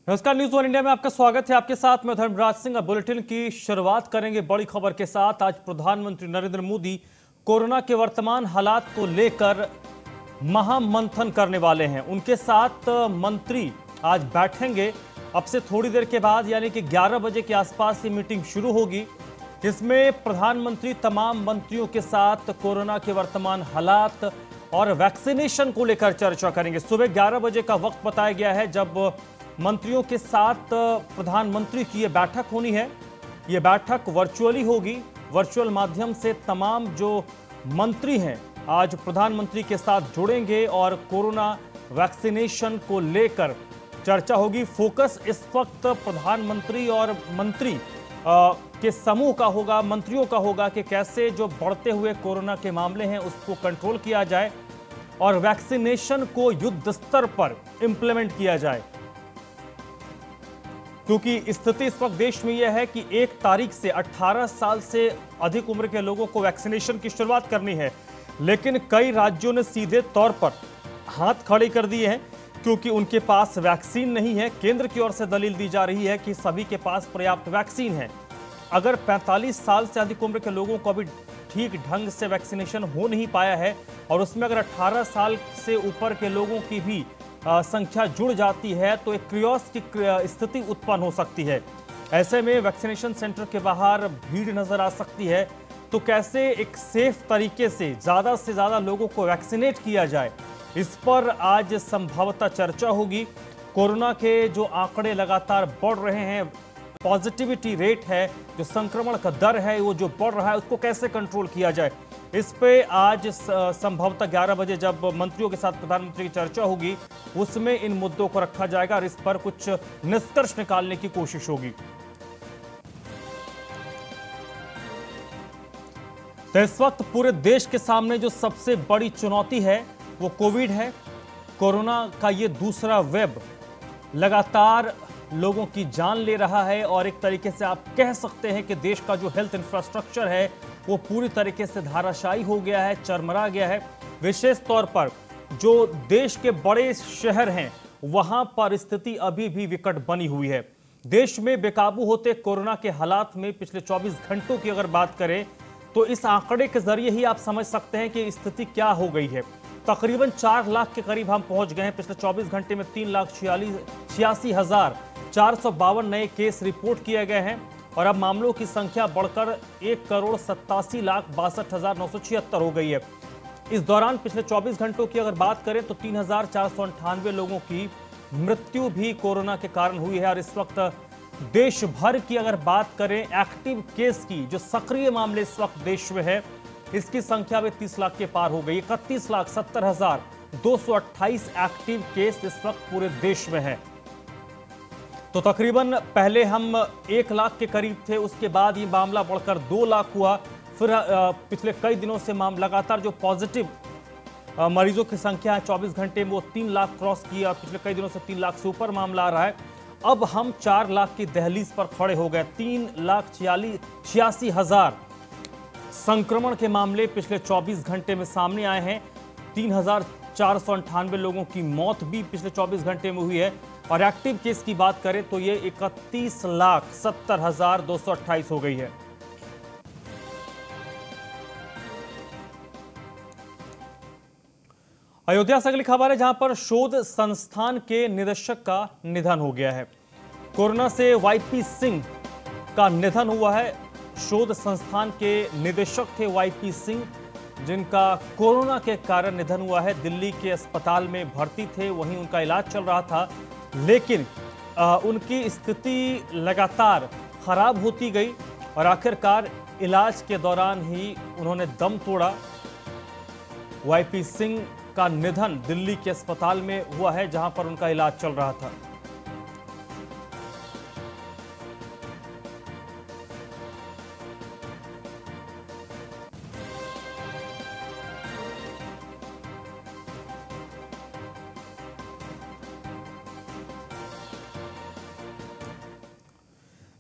नमस्कार, news one India में आपका स्वागत है। आपके साथ मैं धर्मराज सिंह। बुलेटिन की शुरुआत करेंगे बड़ी खबर के साथ। आज प्रधानमंत्री नरेंद्र मोदी कोरोना के वर्तमान हालात को लेकर महामंथन करने वाले हैं। उनके साथ मंत्री आज बैठेंगे। अब से थोड़ी देर के बाद यानी कि 11 बजे के आसपास ये मीटिंग शुरू होगी। इसमें प्रधानमंत्री तमाम मंत्रियों के साथ कोरोना के वर्तमान हालात और वैक्सीनेशन को लेकर चर्चा करेंगे। सुबह 11 बजे का वक्त बताया गया है जब मंत्रियों के साथ प्रधानमंत्री की यह बैठक होनी है। यह बैठक वर्चुअली होगी। वर्चुअल माध्यम से तमाम जो मंत्री हैं आज प्रधानमंत्री के साथ जुड़ेंगे और कोरोना वैक्सीनेशन को लेकर चर्चा होगी। फोकस इस वक्त प्रधानमंत्री और मंत्री के समूह का होगा, मंत्रियों का होगा कि कैसे जो बढ़ते हुए कोरोना के मामले हैं उसको कंट्रोल किया जाए और वैक्सीनेशन को युद्ध स्तर पर इंप्लीमेंट किया जाए। क्योंकि स्थिति इस वक्त देश में यह है कि 1 तारीख से 18 साल से अधिक उम्र के लोगों को वैक्सीनेशन की शुरुआत करनी है, लेकिन कई राज्यों ने सीधे तौर पर हाथ खड़े कर दिए हैं क्योंकि उनके पास वैक्सीन नहीं है। केंद्र की ओर से दलील दी जा रही है कि सभी के पास पर्याप्त वैक्सीन है। अगर 45 साल से अधिक उम्र के लोगों को अभी ठीक ढंग से वैक्सीनेशन हो नहीं पाया है और उसमें अगर 18 साल से ऊपर के लोगों की भी संख्या जुड़ जाती है तो एक क्रियोस की स्थिति उत्पन्न हो सकती है। ऐसे में वैक्सीनेशन सेंटर के बाहर भीड़ नजर आ सकती है। तो कैसे एक सेफ तरीके से ज़्यादा लोगों को वैक्सीनेट किया जाए, इस पर आज संभवतः चर्चा होगी। कोरोना के जो आंकड़े लगातार बढ़ रहे हैं, पॉजिटिविटी रेट है, जो संक्रमण का दर है वो जो बढ़ रहा है, उसको कैसे कंट्रोल किया जाए, इस पे आज संभवतः 11 बजे जब मंत्रियों के साथ प्रधानमंत्री की चर्चा होगी उसमें इन मुद्दों को रखा जाएगा और इस पर कुछ निष्कर्ष निकालने की कोशिश होगी। तो इस वक्त पूरे देश के सामने जो सबसे बड़ी चुनौती है वो कोविड है। कोरोना का ये दूसरा वेब लगातार लोगों की जान ले रहा है और एक तरीके से आप कह सकते हैं कि देश का जो हेल्थ इंफ्रास्ट्रक्चर है वो पूरी तरीके से धाराशायी हो गया है, चरमरा गया है। विशेष तौर पर जो देश के बड़े शहर हैं वहां पर स्थिति अभी भी विकट बनी हुई है। देश में बेकाबू होते कोरोना के हालात में पिछले 24 घंटों की अगर बात करें तो इस आंकड़े के जरिए ही आप समझ सकते हैं कि स्थिति क्या हो गई है। तकरीबन 4 लाख के करीब हम पहुंच गए हैं। पिछले 24 घंटे में 3,86,452 नए केस रिपोर्ट किए गए हैं और अब मामलों की संख्या बढ़कर 1,87,62,976 हो गई है। इस दौरान पिछले 24 घंटों की अगर बात करें तो 3,498 लोगों की मृत्यु भी कोरोना के कारण हुई है। और इस वक्त देश भर की अगर बात करें एक्टिव केस की, जो सक्रिय मामले इस वक्त देश में है, इसकी संख्या भी 30 लाख के पार हो गई। 31,70,228 एक्टिव केस इस वक्त पूरे देश में है। तो तकरीबन पहले हम 1 लाख के करीब थे, उसके बाद ये मामला बढ़कर 2 लाख हुआ। फिर पिछले कई दिनों से लगातार जो पॉजिटिव मरीजों की संख्या है 24 घंटे में वो 3 लाख क्रॉस किया। पिछले कई दिनों से 3 लाख से ऊपर मामला आ रहा है। अब हम 4 लाख की दहलीज पर खड़े हो गए। 3,86,000 संक्रमण के मामले पिछले 24 घंटे में सामने आए हैं। 3,498 लोगों की मौत भी पिछले 24 घंटे में हुई है और एक्टिव केस की बात करें तो ये 31,70,228 हो गई है। अयोध्या से अगली खबर है जहां पर शोध संस्थान के निदेशक का निधन हो गया है। कोरोना से वाईपी सिंह का निधन हुआ है। शोध संस्थान के निदेशक थे वाईपी सिंह, जिनका कोरोना के कारण निधन हुआ है। दिल्ली के अस्पताल में भर्ती थे, वहीं उनका इलाज चल रहा था, लेकिन उनकी स्थिति लगातार खराब होती गई और आखिरकार इलाज के दौरान ही उन्होंने दम तोड़ा। वाईपी सिंह का निधन दिल्ली के अस्पताल में हुआ है जहां पर उनका इलाज चल रहा था।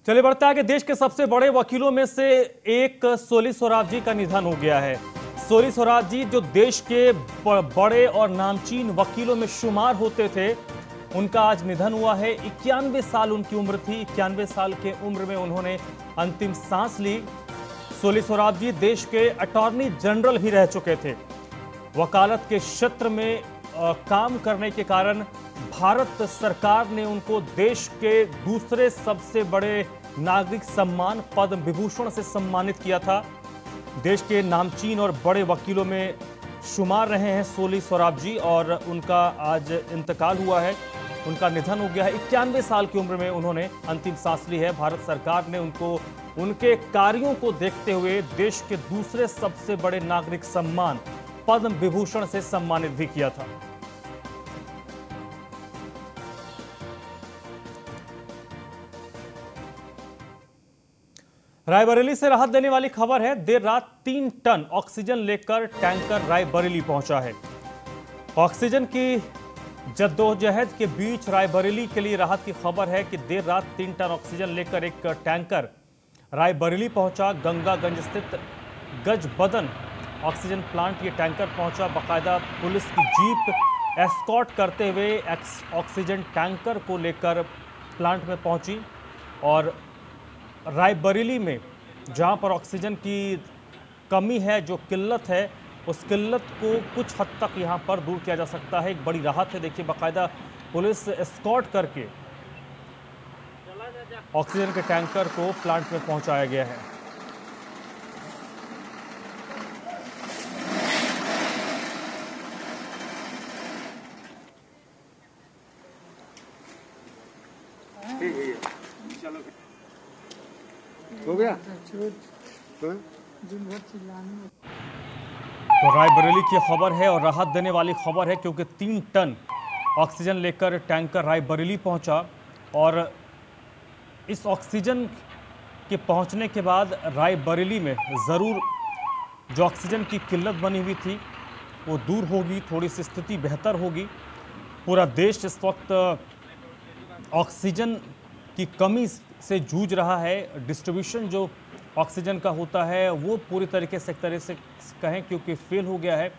चलिए बढ़ते आगे। देश के सबसे बड़े वकीलों में से एक सोली सोराबजी का निधन हो गया है। सोली सोराबजी जो देश के बड़े और नामचीन वकीलों में शुमार होते थे, उनका आज निधन हुआ है। 91 साल उनकी उम्र थी। 91 साल के उम्र में उन्होंने अंतिम सांस ली। सोली सोराबजी देश के अटॉर्नी जनरल भी रह चुके थे। वकालत के क्षेत्र में काम करने के कारण भारत सरकार ने उनको देश के दूसरे सबसे बड़े नागरिक सम्मान पद्म विभूषण से सम्मानित किया था। देश के नामचीन और बड़े वकीलों में शुमार रहे हैं सोली सोराबजी, और उनका आज इंतकाल हुआ है। उनका निधन हो गया है। 91 साल की उम्र में उन्होंने अंतिम सांस ली है। भारत सरकार ने उनको उनके कार्यों को देखते हुए देश के दूसरे सबसे बड़े नागरिक सम्मान पद्म विभूषण से सम्मानित भी किया था। रायबरेली से राहत देने वाली खबर है। देर रात 3 टन ऑक्सीजन लेकर टैंकर रायबरेली पहुंचा है। ऑक्सीजन की जद्दोजहद के बीच रायबरेली के लिए राहत की खबर है कि देर रात 3 टन ऑक्सीजन लेकर एक टैंकर रायबरेली पहुंचा। गंगागंज स्थित गजबदन ऑक्सीजन प्लांट ये टैंकर पहुंचा। बाकायदा पुलिस की जीप एस्कॉर्ट करते हुए ऑक्सीजन टैंकर को लेकर प्लांट में पहुंची, और रायबरेली में जहां पर ऑक्सीजन की कमी है, जो किल्लत है, उस किल्लत को कुछ हद तक यहां पर दूर किया जा सकता है। एक बड़ी राहत है। देखिए, बाकायदा पुलिस एस्कॉर्ट करके ऑक्सीजन के टैंकर को प्लांट में पहुंचाया गया है। हो गया तो रायबरेली की खबर है और राहत देने वाली खबर है, क्योंकि 3 टन ऑक्सीजन लेकर टैंकर रायबरेली पहुंचा, और इस ऑक्सीजन के पहुंचने के बाद रायबरेली में ज़रूर जो ऑक्सीजन की किल्लत बनी हुई थी वो दूर होगी, थोड़ी सी स्थिति बेहतर होगी। पूरा देश इस वक्त ऑक्सीजन की कमी से जूझ रहा है। डिस्ट्रीब्यूशन जो ऑक्सीजन का होता है वो पूरी तरीके से एक तरह से कहें क्योंकि फेल हो गया है,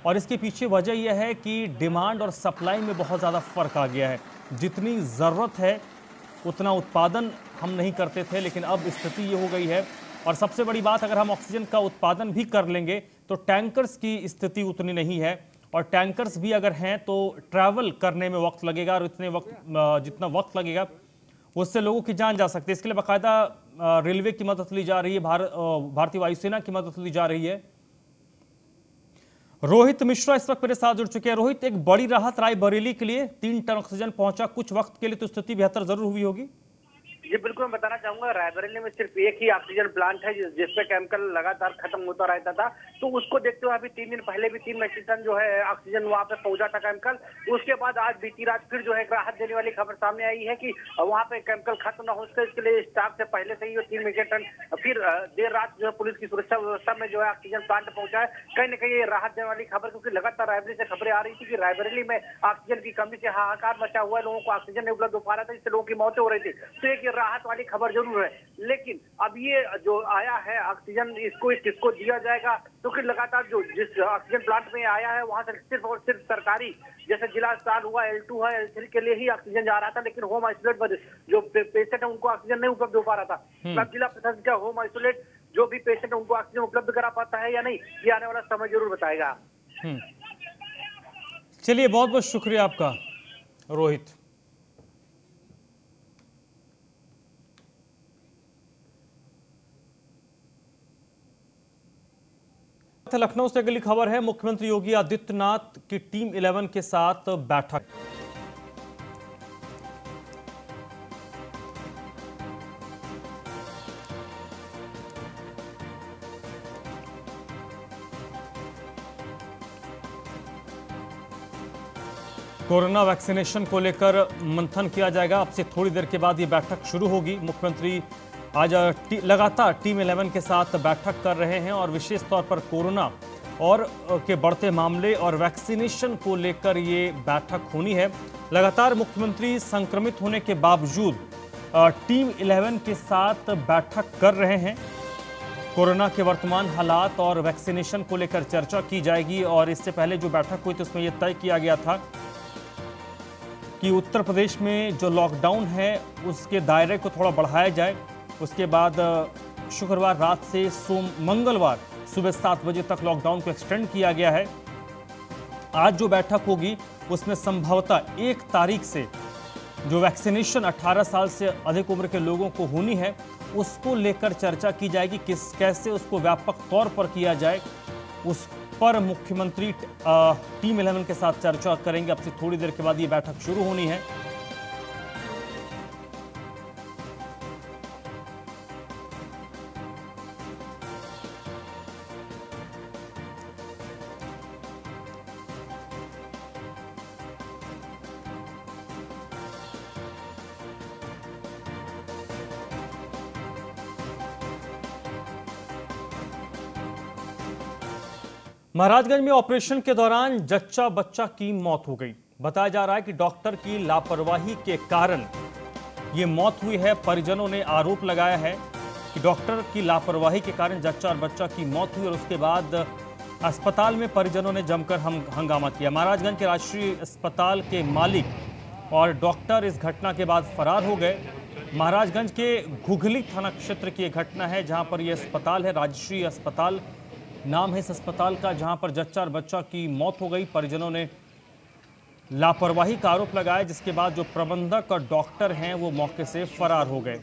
और इसके पीछे वजह यह है कि डिमांड और सप्लाई में बहुत ज़्यादा फ़र्क आ गया है। जितनी ज़रूरत है उतना उत्पादन हम नहीं करते थे, लेकिन अब स्थिति ये हो गई है। और सबसे बड़ी बात, अगर हम ऑक्सीजन का उत्पादन भी कर लेंगे तो टैंकर्स की स्थिति उतनी नहीं है, और टैंकर्स भी अगर हैं तो ट्रैवल करने में वक्त लगेगा, और जितना वक्त लगेगा उससे लोगों की जान जा सकती है। इसके लिए बाकायदा रेलवे की मदद ली जा रही है, भारतीय वायुसेना की मदद ली जा रही है। रोहित मिश्रा इस वक्त मेरे साथ जुड़ चुके हैं। रोहित, एक बड़ी राहत रायबरेली के लिए 3 टन ऑक्सीजन पहुंचा। कुछ वक्त के लिए तो स्थिति बेहतर जरूर हुई होगी। जी बिल्कुल, मैं बताना चाहूंगा, रायबरेली में सिर्फ एक ही ऑक्सीजन प्लांट है जिसपे केमिकल लगातार खत्म होता रहता था। तो उसको देखते हुए अभी 3 दिन पहले भी 3 मेट्रिक टन जो है ऑक्सीजन वहां पे पहुंचा था केमिकल। उसके बाद आज बीती रात फिर जो है राहत देने वाली खबर सामने आई है कि वहां पे केमिकल खत्म न हो सके, इसके लिए स्टाफ से पहले से ही 3 मेट्रिक टन फिर देर रात जो है पुलिस की सुरक्षा व्यवस्था में जो है ऑक्सीजन प्लांट पहुंचा है। कहीं न कहीं ये राहत देने वाली खबर, क्योंकि लगातार रायबरेली से खबरें आ रही थी कि रायबरेली में ऑक्सीजन की कमी से हाहाकार मचा हुआ है, लोगों को ऑक्सीजन नहीं उपलब्ध हो पा रहा था, इससे लोगों की मौतें हो रही थी। तो एक राहत वाली खबर जरूर है, लेकिन अब ये जो आया है ऑक्सीजन, इसको किसको दिया जाएगा? क्योंकि लगातार जो जिस ऑक्सीजन प्लांट में आया है वहां से सिर्फ और सिर्फ सरकारी, जैसे जिला अस्पताल हुआ, L2 है, L3 के लिए ही ऑक्सीजन जा रहा था, लेकिन होम आइसोलेट जो पेशेंट है उनको ऑक्सीजन नहीं उपलब्ध हो पा रहा था। अब जिला प्रशासन का होम आइसोलेट जो भी पेशेंट है उनको ऑक्सीजन उपलब्ध करा पाता है या नहीं, ये आने वाला समय जरूर बताएगा। चलिए, बहुत बहुत शुक्रिया आपका रोहित। लखनऊ से अगली खबर है। मुख्यमंत्री योगी आदित्यनाथ की टीम 11 के साथ बैठक। कोरोना वैक्सीनेशन को लेकर मंथन किया जाएगा। अब से थोड़ी देर के बाद ये बैठक शुरू होगी। मुख्यमंत्री आज लगातार टीम 11 के साथ बैठक कर रहे हैं, और विशेष तौर पर कोरोना और के बढ़ते मामले और वैक्सीनेशन को लेकर ये बैठक होनी है। लगातार मुख्यमंत्री संक्रमित होने के बावजूद टीम 11 के साथ बैठक कर रहे हैं। कोरोना के वर्तमान हालात और वैक्सीनेशन को लेकर चर्चा की जाएगी, और इससे पहले जो बैठक हुई थी उसमें यह तय किया गया था कि उत्तर प्रदेश में जो लॉकडाउन है उसके दायरे को थोड़ा बढ़ाया जाए। उसके बाद शुक्रवार रात से मंगलवार सुबह 7 बजे तक लॉकडाउन को एक्सटेंड किया गया है। आज जो बैठक होगी उसमें संभवतः 1 तारीख से जो वैक्सीनेशन 18 साल से अधिक उम्र के लोगों को होनी है उसको लेकर चर्चा की जाएगी, कैसे उसको व्यापक तौर पर किया जाए। उस पर मुख्यमंत्री टीम 11 के साथ चर्चा करेंगे। अब से थोड़ी देर के बाद ये बैठक शुरू होनी है। महाराजगंज में ऑपरेशन के दौरान जच्चा बच्चा की मौत हो गई। बताया जा रहा है कि डॉक्टर की लापरवाही के कारण ये मौत हुई है। परिजनों ने आरोप लगाया है कि डॉक्टर की लापरवाही के कारण जच्चा और बच्चा की मौत हुई और उसके बाद अस्पताल में परिजनों ने जमकर हंगामा किया। महाराजगंज के राष्ट्रीय अस्पताल के मालिक और डॉक्टर इस घटना के बाद फरार हो गए। महाराजगंज के घुघली थाना क्षेत्र की यह घटना है, जहां पर यह अस्पताल है, राजश्री अस्पताल नाम है इस अस्पताल का, जहां पर जच्चा और बच्चा की मौत हो गई। परिजनों ने लापरवाही का आरोप लगाया, जिसके बाद जो प्रबंधक और डॉक्टर हैं वो मौके से फरार हो गए।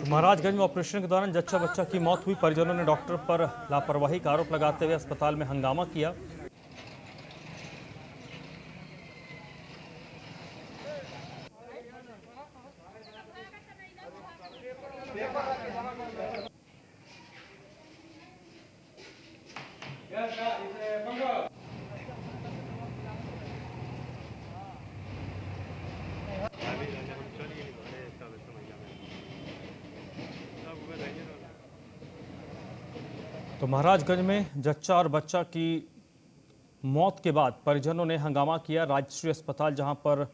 महाराजगंज में ऑपरेशन के दौरान जच्चा बच्चा की मौत हुई। परिजनों ने डॉक्टर पर लापरवाही का आरोप लगाते हुए अस्पताल में हंगामा किया। तो महाराजगंज में जच्चा और बच्चा की मौत के बाद परिजनों ने हंगामा किया। राजश्री अस्पताल जहां पर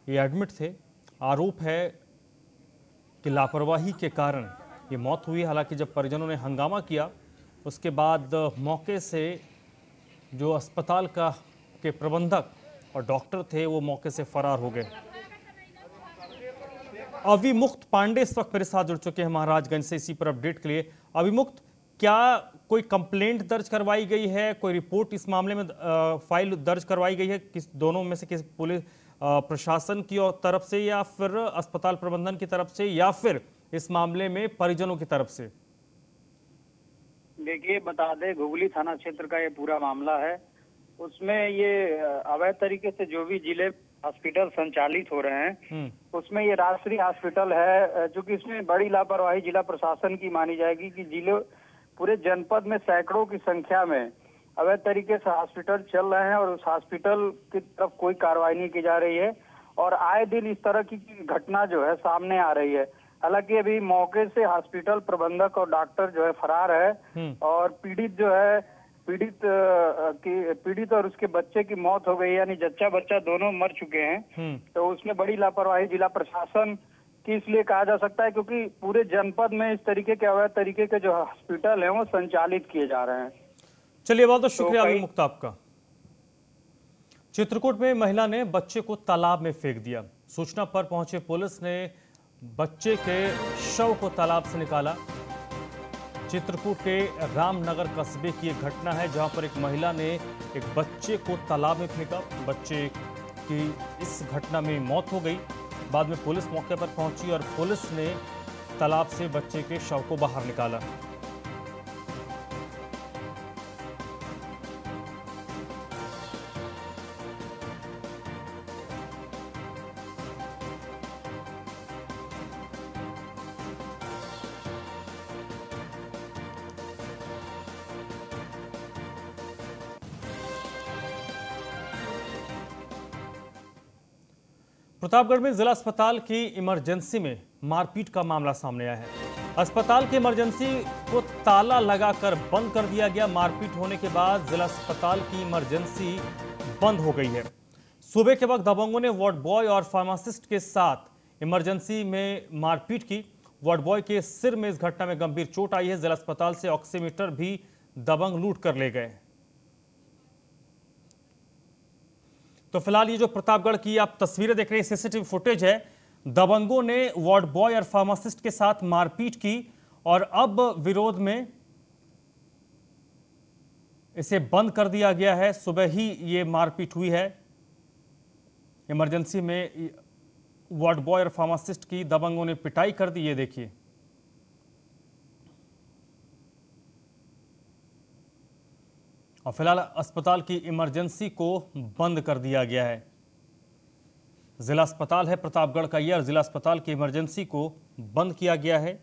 ये एडमिट थे, आरोप है कि लापरवाही के कारण ये मौत हुई। हालांकि जब परिजनों ने हंगामा किया उसके बाद मौके से जो अस्पताल के प्रबंधक और डॉक्टर थे वो मौके से फरार हो गए। अभिमुक्त पांडे इस वक्त मेरे साथ जुड़ चुके हैं महाराजगंज से, इसी पर अपडेट के लिए। अभिमुक्त, क्या कोई कंप्लेंट दर्ज करवाई गई है, कोई रिपोर्ट इस मामले में फाइल दर्ज करवाई गई है किस दोनों में से, किस पुलिस प्रशासन की तरफ से या फिर अस्पताल प्रबंधन की तरफ से या फिर इस मामले में परिजनों की तरफ से? देखिए, बता दें, घुघली थाना क्षेत्र का ये पूरा मामला है। उसमें ये अवैध तरीके से जो भी जिले हॉस्पिटल संचालित हो रहे हैं उसमें ये राष्ट्रीय हॉस्पिटल है, जो कि इसमें बड़ी लापरवाही जिला प्रशासन की मानी जाएगी कि जिले पूरे जनपद में सैकड़ों की संख्या में अवैध तरीके से हॉस्पिटल चल रहे हैं और उस हॉस्पिटल की तरफ कोई कार्रवाई नहीं की जा रही है और आए दिन इस तरह की घटना जो है सामने आ रही है। हालांकि अभी मौके से हॉस्पिटल प्रबंधक और डॉक्टर जो है फरार है और पीड़ित और उसके बच्चे की मौत हो गई, यानी जच्चा बच्चा दोनों मर चुके हैं। तो उसमें बड़ी लापरवाही जिला प्रशासन की इसलिए कहा जा सकता है क्योंकि पूरे जनपद में इस तरीके के अवैध तरीके के जो हॉस्पिटल हैं वो संचालित किए जा रहे हैं। चलिए, बहुत बहुत शुक्रिया अभिमुक्त आपका। चित्रकूट में महिला ने बच्चे को तालाब में फेंक दिया। सूचना पर पहुंचे पुलिस ने बच्चे के शव को तालाब से निकाला। चित्रकूट के रामनगर कस्बे की एक घटना है, जहां पर एक महिला ने एक बच्चे को तालाब में फेंका। बच्चे की इस घटना में मौत हो गई। बाद में पुलिस मौके पर पहुंची और पुलिस ने तालाब से बच्चे के शव को बाहर निकाला। प्रतापगढ़ में जिला अस्पताल की इमरजेंसी में मारपीट का मामला सामने आया है। अस्पताल की इमरजेंसी को ताला लगाकर बंद कर दिया गया। मारपीट होने के बाद जिला अस्पताल की इमरजेंसी बंद हो गई है। सुबह के वक्त दबंगों ने वार्ड बॉय और फार्मासिस्ट के साथ इमरजेंसी में मारपीट की। वार्ड बॉय के सिर में इस घटना में गंभीर चोट आई है। जिला अस्पताल से ऑक्सीमीटर भी दबंग लूट कर ले गए। तो फिलहाल ये जो प्रतापगढ़ की आप तस्वीरें देख रहे हैं, सीसीटीवी फुटेज है। दबंगों ने वार्ड बॉय और फार्मासिस्ट के साथ मारपीट की और अब विरोध में इसे बंद कर दिया गया है। सुबह ही ये मारपीट हुई है। इमरजेंसी में वार्ड बॉय और फार्मासिस्ट की दबंगों ने पिटाई कर दी। ये देखिए, और फिलहाल अस्पताल की इमरजेंसी को बंद कर दिया गया है। जिला अस्पताल है प्रतापगढ़ का यह, और जिला अस्पताल की इमरजेंसी को बंद किया गया है।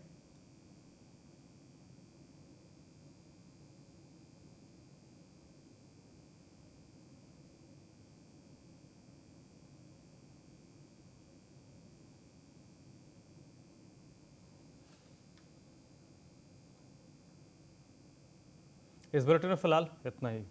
इस बुलेटिन में फिलहाल इतना ही।